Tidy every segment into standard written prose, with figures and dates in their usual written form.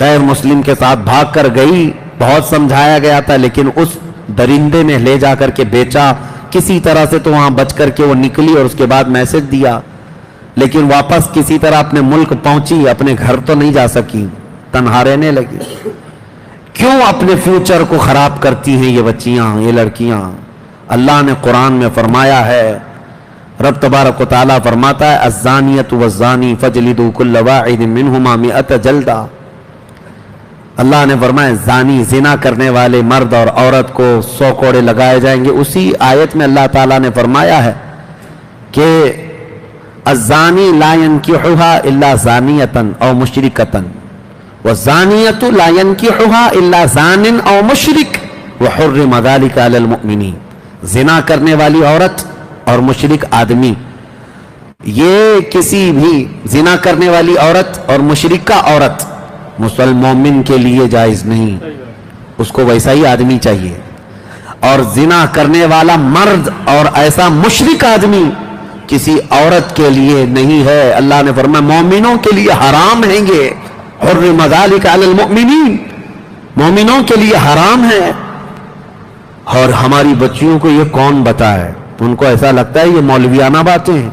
غیر مسلم کے ساتھ بھاگ کر گئی, بہت سمجھایا گیا تھا, لیکن اس درندے نے لے جا کر کے بیچا کسی طرح سے, تو وہاں بچ کر کے وہ نکلی اور اس کے بعد میسج دیا, لیکن واپس کسی طرح اپنے ملک پہنچی, اپنے گھر تو نہیں جا سکی, تنہا رہنے لگی. کیوں اپنے فیوچر کو خراب کرتی ہیں یہ بچیاں, یہ لڑکیاں؟ اللہ نے قرآن میں فرمایا ہے, رب تبارک و تعالیٰ فرماتا ہے الزانیۃ والزانی فجلدوا کل واحد منہما 100 جلدہ. اللہ نے فرمایا زانی, زنا کرنے والے مرد اور عورت کو 100 کوڑے لگائے جائیں گے. اسی آیت میں اللہ تعالیٰ نے فرمایا ہے کہ الزانی لا ينکحها الا زانیۃ او مشرکۃ والزانیۃ لا ينکحها الا زان او مشرک وحرم ذلک علی المؤمنین. زنا کرنے والی عورت اور مشرک آدمی, یہ کسی بھی زنا کرنے والی عورت اور مشرکہ عورت مومن کے لیے جائز نہیں, اس کو ویسا ہی آدمی چاہیے. اور زنا کرنے والا مرد اور ایسا مشرک آدمی کسی عورت کے لیے نہیں ہے. اللہ نے فرمایا مومنوں کے لیے حرام ہیں گے, حرم ذلک علی المؤمنین, مومنوں کے لیے حرام ہے. اور ہماری بچیوں کو یہ کون بتائے؟ ان کو ایسا لگتا ہے یہ مولویانہ باتیں ہیں,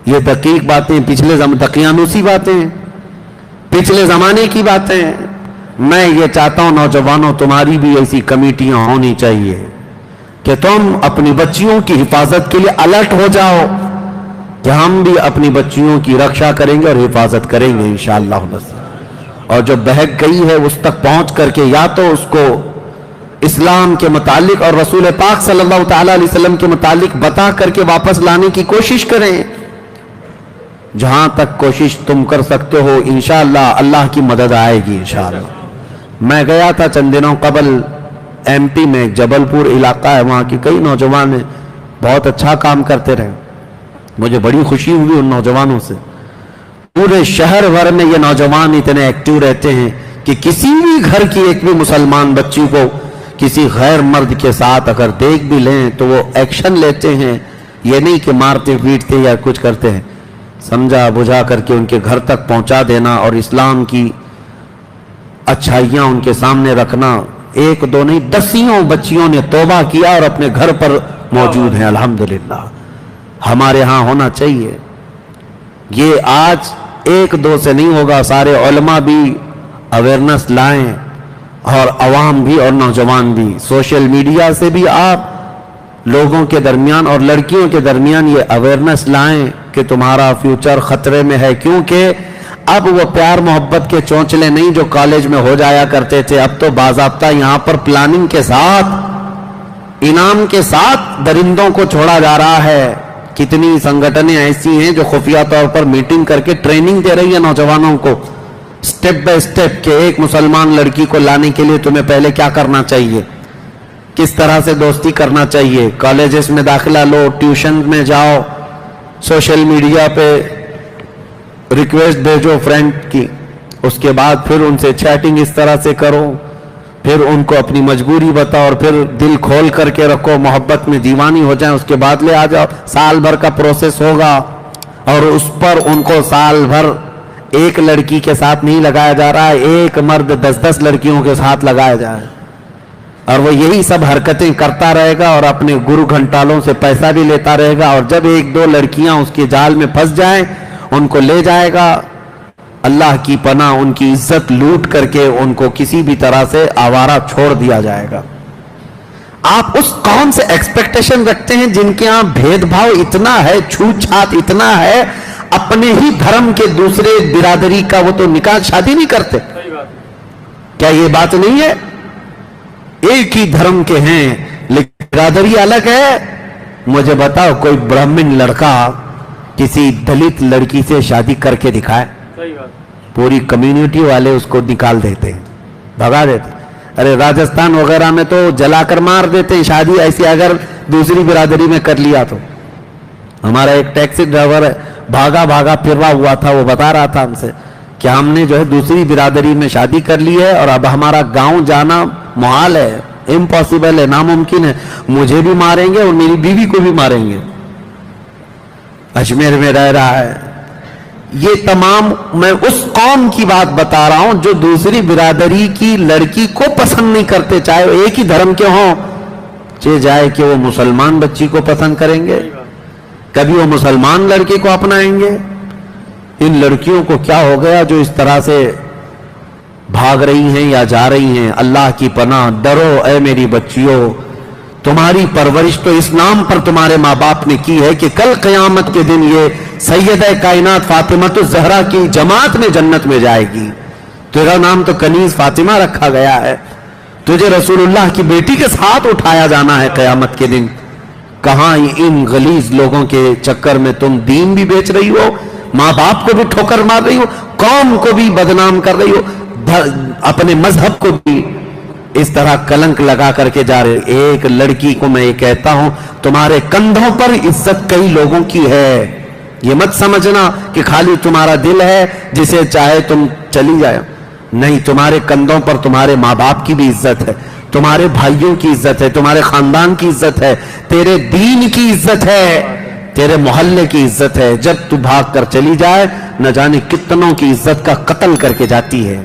یہ دقیق باتیں, دقیانوسی باتیں, پچھلے زمانے کی باتیں. میں یہ چاہتا ہوں نوجوانوں, تمہاری بھی ایسی کمیٹیاں ہونی چاہیے کہ تم اپنی بچیوں کی حفاظت کے لیے الرٹ ہو جاؤ کہ ہم بھی اپنی بچیوں کی رکشا کریں گے اور حفاظت کریں گے انشاءاللہ. اور جو بہک گئی ہے اس تک پہنچ کر کے یا تو اس کو اسلام کے متعلق اور رسول پاک صلی اللہ تعالی علیہ وسلم کے متعلق بتا کر کے واپس لانے کی کوشش کریں. جہاں تک کوشش تم کر سکتے ہو انشاءاللہ اللہ کی مدد آئے گی انشاءاللہ. میں گیا تھا چند دنوں قبل ایم پی میں, جبل پور علاقہ ہے, وہاں کی کئی نوجوان ہیں, بہت اچھا کام کرتے رہے. مجھے بڑی خوشی ہوئی ان نوجوانوں سے. پورے شہر بھر میں یہ نوجوان اتنے ایکٹیو رہتے ہیں کہ کسی بھی گھر کی ایک بھی مسلمان بچی کو کسی غیر مرد کے ساتھ اگر دیکھ بھی لیں تو وہ ایکشن لیتے ہیں. یہ نہیں کہ مارتے پیٹتے یا کچھ کرتے ہیں, سمجھا بجھا کر کے ان کے گھر تک پہنچا دینا اور اسلام کی اچھائیاں ان کے سامنے رکھنا. ایک دو نہیں, دسیوں بچیوں نے توبہ کیا اور اپنے گھر پر موجود ہیں الحمدللہ. ہمارے ہاں ہونا چاہیے. یہ آج ایک دو سے نہیں ہوگا, سارے علماء بھی اویئرنس لائیں اور عوام بھی اور نوجوان بھی. سوشل میڈیا سے بھی آپ لوگوں کے درمیان اور لڑکیوں کے درمیان یہ اویئرنس لائیں کہ تمہارا فیوچر خطرے میں ہے. کیونکہ اب وہ پیار محبت کے چونچلے نہیں جو کالج میں ہو جایا کرتے تھے, اب تو باضابطہ یہاں پر پلاننگ کے ساتھ, انعام کے ساتھ درندوں کو چھوڑا جا رہا ہے. کتنی سنگٹنیں ایسی ہیں جو خفیہ طور پر میٹنگ کر کے ٹریننگ دے رہی ہے نوجوانوں کو سٹیپ بائی سٹیپ کہ ایک مسلمان لڑکی کو لانے کے لیے تمہیں پہلے کیا کرنا چاہیے, کس طرح سے دوستی کرنا چاہیے, کالجز میں داخلہ لو, ٹیوشن میں جاؤ, سوشل میڈیا پہ ریکویسٹ بھیجو فرینڈ کی, اس کے بعد پھر ان سے چیٹنگ اس طرح سے کرو, پھر ان کو اپنی مجبوری بتاؤ اور پھر دل کھول کر کے رکھو, محبت میں دیوانی ہو جائیں, اس کے بعد لے آ جاؤ. سال بھر کا پروسیس ہوگا اور اس پر ان کو سال بھر ایک لڑکی کے ساتھ نہیں لگایا جا رہا ہے, ایک مرد 10 لڑکیوں کے ساتھ لگایا جا رہا ہے. اور وہ یہی سب حرکتیں کرتا رہے گا اور اپنے گرو گھنٹالوں سے پیسہ بھی لیتا رہے گا, اور جب ایک دو لڑکیاں اس کے جال میں پھنس جائیں ان کو لے جائے گا. اللہ کی پناہ, ان کی عزت لوٹ کر کے ان کو کسی بھی طرح سے آوارہ چھوڑ دیا جائے گا. آپ اس قوم سے ایکسپیکٹیشن رکھتے ہیں جن کے ہاں بھید بھاؤ اتنا ہے, چھوت چھات اتنا ہے, اپنے ہی دھرم کے دوسرے برادری کا وہ تو نکاح شادی نہیں کرتے. کیا یہ بات نہیں ہے؟ ایک ہی دھرم کے ہیں لیکن برادری الگ ہے. مجھے بتاؤ کوئی برہمن لڑکا کسی دلت لڑکی سے شادی کر کے دکھائے, پوری کمیونٹی والے اس کو نکال دیتے ہیں, بھگا دیتے ہیں. ارے راجستھان وغیرہ میں تو جلا کر مار دیتے ہیں شادی ایسی اگر دوسری برادری میں کر لیا تو. ہمارا ایک ٹیکسی ڈرائیور ہے, بھاگا بھاگا پھر رہا ہوا تھا, وہ بتا رہا تھا ہم سے کہ ہم نے جو ہے دوسری برادری میں شادی کر لی ہے اور اب ہمارا گاؤں جانا محال ہے, امپاسبل ہے, ناممکن ہے. مجھے بھی ماریں گے اور میری بیوی کو بھی ماریں گے. اجمیر میں رہ رہا ہے, یہ تمام میں اس قوم کی بات بتا رہا ہوں جو دوسری برادری کی لڑکی کو پسند نہیں کرتے، چاہے وہ ایک ہی دھرم کے ہوں، چاہے جائے کہ وہ مسلمان بچی کو پسند کریں گے، کبھی وہ مسلمان لڑکے کو اپنائیں گے۔ ان لڑکیوں کو کیا ہو گیا جو اس طرح سے بھاگ رہی ہیں یا جا رہی ہیں؟ اللہ کی پناہ، ڈرو اے میری بچیوں، تمہاری پرورش تو اسلام پر تمہارے ماں باپ نے کی ہے کہ کل قیامت کے دن یہ سیدہ کائنات فاطمہ الزہرا کی جماعت میں جنت میں جائے گی۔ تیرا نام تو کنیز فاطمہ رکھا گیا ہے، تجھے رسول اللہ کی بیٹی کے ساتھ اٹھایا جانا ہے قیامت کے دن۔ کہاں ان غلیظ لوگوں کے چکر میں تم دین بھی بیچ رہی ہو، ماں باپ کو بھی ٹھوکر مار رہی ہو، قوم کو بھی بدنام کر رہی ہو، اپنے مذہب کو بھی اس طرح کلنک لگا کر کے جا رہے۔ ایک لڑکی کو میں یہ کہتا ہوں، تمہارے کندھوں پر عزت کئی لوگوں کی ہے، یہ مت سمجھنا کہ خالی تمہارا دل ہے جسے چاہے تم چلی جائے، نہیں، تمہارے کندھوں پر تمہارے ماں باپ کی بھی عزت ہے، تمہارے بھائیوں کی عزت ہے، تمہارے خاندان کی عزت ہے، تیرے دین کی عزت ہے، تیرے محلے کی عزت ہے۔ جب تو بھاگ کر چلی جائے نہ جانے کتنوں کی عزت کا قتل کر کے جاتی ہے۔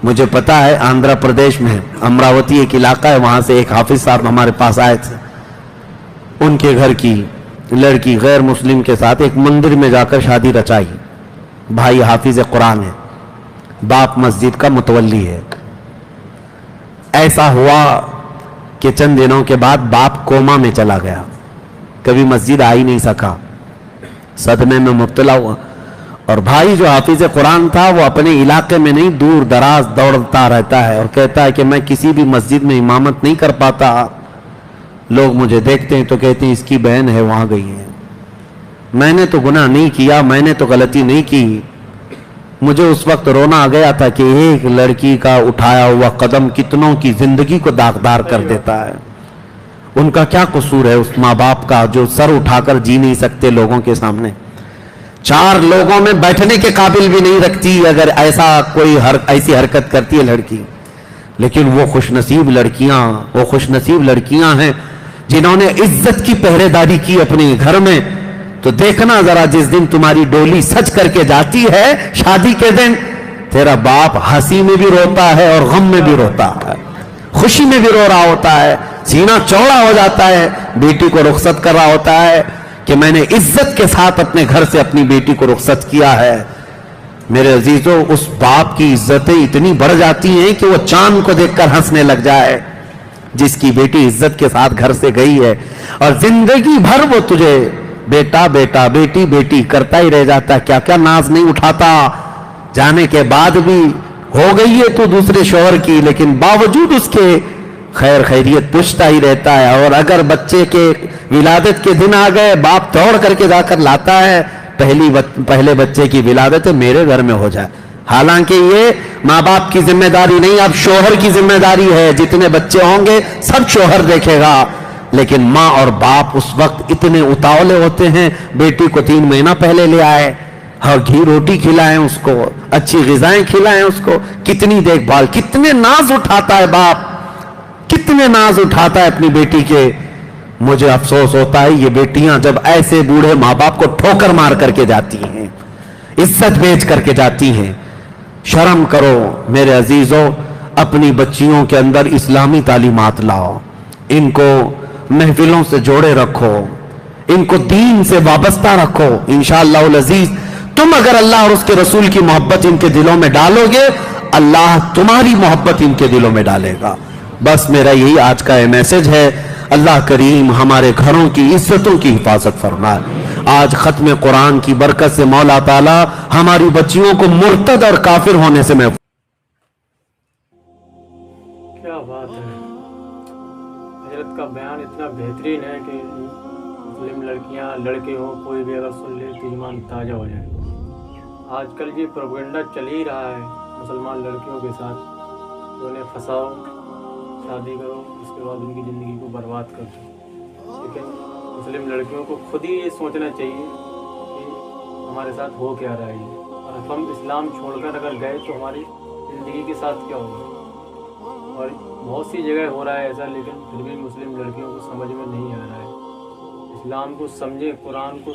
مجھے پتا ہے آندھرا پردیش میں امراوتی ایک علاقہ ہے، وہاں سے ایک حافظ صاحب ہمارے پاس آئے تھے، ان کے گھر کی لڑکی غیر مسلم کے ساتھ ایک مندر میں جا کر شادی رچائی۔ بھائی حافظ قرآن ہے، باپ مسجد کا متولی ہے۔ ایسا ہوا کہ چند دنوں کے بعد باپ کوما میں چلا گیا، کبھی مسجد آ ہی نہیں سکا، صدمے میں مبتلا ہوا۔ اور بھائی جو حافظ قرآن تھا وہ اپنے علاقے میں نہیں، دور دراز دوڑتا رہتا ہے اور کہتا ہے کہ میں کسی بھی مسجد میں امامت نہیں کر پاتا، لوگ مجھے دیکھتے ہیں تو کہتے ہیں اس کی بہن ہے وہاں گئی ہے۔ میں نے تو گناہ نہیں کیا، میں نے تو غلطی نہیں کی۔ مجھے اس وقت رونا آ گیا تھا کہ ایک لڑکی کا اٹھایا ہوا قدم کتنوں کی زندگی کو داغدار کر دیتا ہے۔ ان کا کیا قصور ہے اس ماں باپ کا جو سر اٹھا کر جی نہیں سکتے لوگوں کے سامنے، چار لوگوں میں بیٹھنے کے قابل بھی نہیں رکھتی اگر ایسی حرکت کرتی ہے لڑکی۔ لیکن وہ خوش نصیب لڑکیاں ہیں جنہوں نے عزت کی پہرے داری کی اپنے گھر میں۔ تو دیکھنا ذرا جس دن تمہاری ڈولی سج کر کے جاتی ہے شادی کے دن، تیرا باپ ہنسی میں بھی روتا ہے اور غم میں بھی روتا ہے، خوشی میں بھی رو رہا ہوتا ہے، سینہ چوڑا ہو جاتا ہے، بیٹی کو رخصت کر رہا ہوتا ہے کہ میں نے عزت کے ساتھ اپنے گھر سے اپنی بیٹی کو رخصت کیا ہے۔ میرے عزیزوں، اس باپ کی عزتیں اتنی بڑھ جاتی ہیں کہ وہ چاند کو دیکھ کر ہنسنے لگ جائے جس کی بیٹی عزت کے ساتھ گھر سے گئی ہے، اور زندگی بھر وہ تجھے بیٹا بیٹا بیٹی بیٹی کرتا ہی رہ جاتا ہے، کیا کیا ناز نہیں اٹھاتا۔ جانے کے بعد بھی ہو گئی ہے تو دوسرے شوہر کی، لیکن باوجود اس کے خیر خیریت پوچھتا ہی رہتا ہے، اور اگر بچے کے ولادت کے دن آ گئے باپ دوڑ کر کے جا کر لاتا ہے، پہلے بچے کی ولادت میرے گھر میں ہو جائے۔ حالانکہ یہ ماں باپ کی ذمہ داری نہیں، اب شوہر کی ذمہ داری ہے، جتنے بچے ہوں گے سب شوہر دیکھے گا۔ لیکن ماں اور باپ اس وقت اتنے اتاولے ہوتے ہیں، بیٹی کو 3 مہینہ پہلے لے آئے اور گھی روٹی کھلائیں اس کو، اچھی غذائیں کھلائیں اس کو، کتنی دیکھ بھال، کتنے ناز اٹھاتا ہے باپ، کتنے ناز اٹھاتا ہے اپنی بیٹی کے۔ مجھے افسوس ہوتا ہے یہ بیٹیاں جب ایسے بوڑھے ماں باپ کو ٹھوکر مار کر کے جاتی ہیں، عزت بیچ کر کے جاتی ہیں۔ شرم کرو میرے عزیزوں، اپنی بچیوں کے اندر اسلامی تعلیمات لاؤ، ان کو محفلوں سے جوڑے رکھو، ان کو دین سے وابستہ رکھو۔ انشاءاللہ العزیز تم اگر اللہ اور اس کے رسول کی محبت ان کے دلوں میں ڈالو گے، اللہ تمہاری محبت ان کے دلوں میں ڈالے گا۔ بس میرا یہی آج کا میسج ہے۔ اللہ کریم ہمارے گھروں کی عزتوں کی حفاظت فرمائے۔ آج ختم قرآن کی برکت سے مولا تعالی ہماری بچیوں کو مرتد اور کافر ہونے سے محفوظ۔ کیا بات ہے، حضرت کا بیان اتنا بہترین ہے کہ مسلم لڑکیاں لڑکے ہوں کوئی بھی اگر سن لے تو ایمان تازہ ہو جائے۔ آج کل یہ پروپیگنڈا چل ہی رہا ہے مسلمان لڑکیوں کے ساتھ، انہیں پھنساؤ، شادی کرو، اس کے بعد ان کی زندگی کو برباد کر دو۔ لیکن مسلم لڑکیوں کو خود ہی یہ سوچنا چاہیے کہ ہمارے ساتھ ہو کیا رہا ہے، اور ہم اسلام چھوڑ کر اگر گئے تو ہماری زندگی کے ساتھ کیا ہوگا۔ اور بہت سی جگہ ہو رہا ہے ایسا، لیکن پھر بھی مسلم لڑکیوں کو سمجھ میں نہیں آ رہا ہے۔ اسلام کو سمجھیں، قرآن کو